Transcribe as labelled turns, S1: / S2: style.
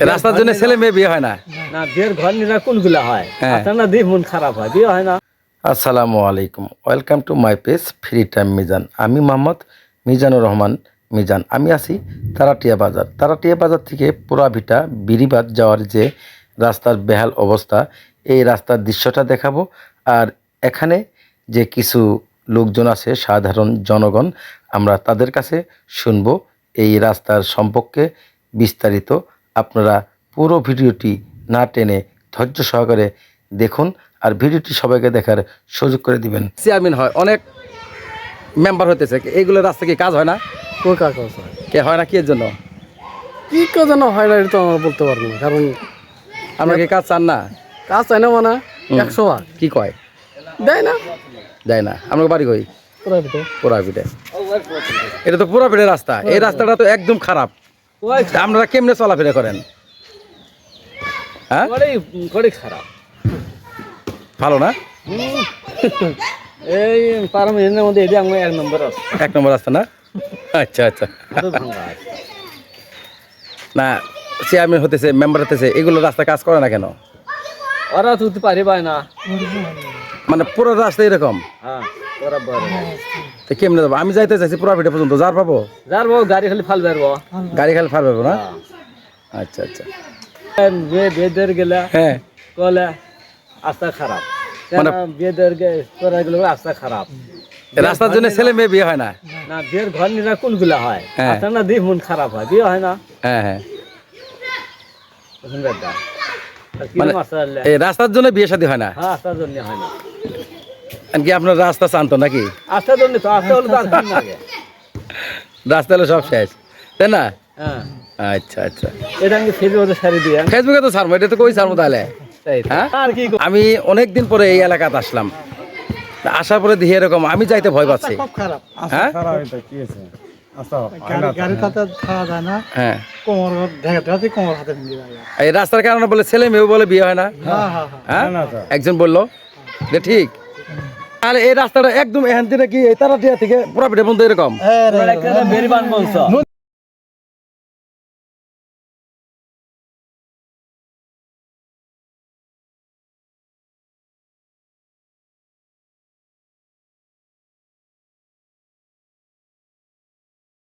S1: রাস্তার জন্য ছেলে মেয়ে বিয়ে হয় না।
S2: না বিয়ের ঘর নিরা কোনগুলা হয় আপনার দিয়ে মন খারাপ হয় বিয়ে হয় না।
S1: আসসালামু আলাইকুম, welcome to my page free time Mizan. আমি মোহাম্মদ মিজানুর রহমান মিজান। আমি আছি তারাটিয়া বাজার। তারাটিয়া বাজার থেকে পুরাভিটা বিরিবাদ যাওয়ার যে রাস্তার বেহাল অবস্থা, এই রাস্তার দৃশ্যটা দেখাবো। আর এখানে যে কিছু লোকজন আছে, সাধারণ জনগণ, আমরা তাদের কাছে শুনবো এই রাস্তার সম্পর্কে বিস্তারিত। আপনারা পুরো ভিডিওটি না টেনে ধৈর্য সহকারে দেখুন আর ভিডিওটি সবাইকে দেখার সুযোগ করে দিবেন। চেয়ারম্যান হয়, অনেক মেম্বার হতেছে, এইগুলো রাস্তা কি কাজ হয় না?
S2: কোন কাজ হয়
S1: কে হয় না কি এর জন্য?
S2: কি কাজ না হয় না এটা তো আমরা বলতে পারবো না, কারণ
S1: আমরা কি কাজ চান না?
S2: কাজ চাই না মানে 100 ভাগ
S1: কি কয়
S2: দেয় না,
S1: দেয় না। আমরা বাড়ি কই
S2: প্রাইভেটে
S1: পুরাপিঠে। এটা তো পুরাপিঠে রাস্তা, এই রাস্তাটা তো একদম খারাপ। আপনারা কেমনে চলাফেরা করেন? হ্যাঁ,
S2: করে খারাপ
S1: ভালো না?
S2: এই পারমিশনের মধ্যে এটি আমার 1 নম্বর আছে,
S1: 1 নম্বর রাস্তা না? আচ্ছা আচ্ছা। না, চেয়ারম্যান হতেছে, মেম্বার হতেছে, এগুলো রাস্তা কাজ করে না কেন?
S2: ওরা তুলতে পারি পায় না,
S1: মানে পুরো রাস্তা এরকম।
S2: হ্যাঁ ওরা বড়
S1: তো কেমনে যাবো? আমি যাইতে চাইছি পুরাপিঠে পর্যন্ত, যার পাবো?
S2: যার বউ গাড়ি খালি ফাল বেরবো,
S1: গাড়ি খালি ফার পাবো না? আচ্ছা আচ্ছা।
S2: মেয়ে বেদের গেলে
S1: হ্যাঁ,
S2: কলে রাস্তা খারাপ,
S1: মানে
S2: বেদের করা গেলে রাস্তা খারাপ।
S1: রাস্তার জন্য ছেলে মেয়ে বিয়ে হয় না।
S2: না বিয়ের ঘর নিরা কোনগুলা হয়
S1: হ্যাঁ।
S2: আপনার দিয়ে মন খারাপ হয় বিয়ে হয় না।
S1: হ্যাঁ হ্যাঁ,
S2: বুঝলেন দাদা? আর কি
S1: মানে
S2: মাস্টার আনলে?
S1: এই রাস্তার জন্য বিয়ে শাদী হয় না।
S2: হ্যাঁ আস্তার জন্য হয় না,
S1: কি আপনার রাস্তা চান্ত নাকি?
S2: আস্তার জন্য তো আস্তা হলে তো আর কি লাগে।
S1: রাস্তা হলে সব শেষ, তাই না?
S2: হ্যাঁ
S1: আচ্ছা আচ্ছা।
S2: এটা আমি ফেসবুকে সারি দিয়ে
S1: ফেসবুকে তো ছাড়বো, এটা তো কই ছাড়বো তাহলে? হ্যাঁ,
S2: আর কি
S1: আমি অনেক দিন পরে এই এলাকাতে আসলাম, আসার পরে দেখি এরকম, আমি যাইতে ভয় পাচ্ছি।
S2: খারাপ
S1: হ্যাঁ
S2: গাড়িটাতে খাওয়া যায় না,
S1: হ্যাঁ,
S2: কোমর ঢেকে কোমর হাতে নিয়ে যায়।
S1: এই রাস্তার কারণে বলে ছেলে মেয়ে বলে বিয়ে হয় না।
S2: হ্যাঁ হ্যাঁ
S1: হ্যাঁ, একজন বললো যে ঠিক। আর এই রাস্তাটা একদম এখান থেকে কি এই তারাটিয়া থেকে পুরাপিঠা পর্যন্ত এরকম?
S2: হ্যাঁ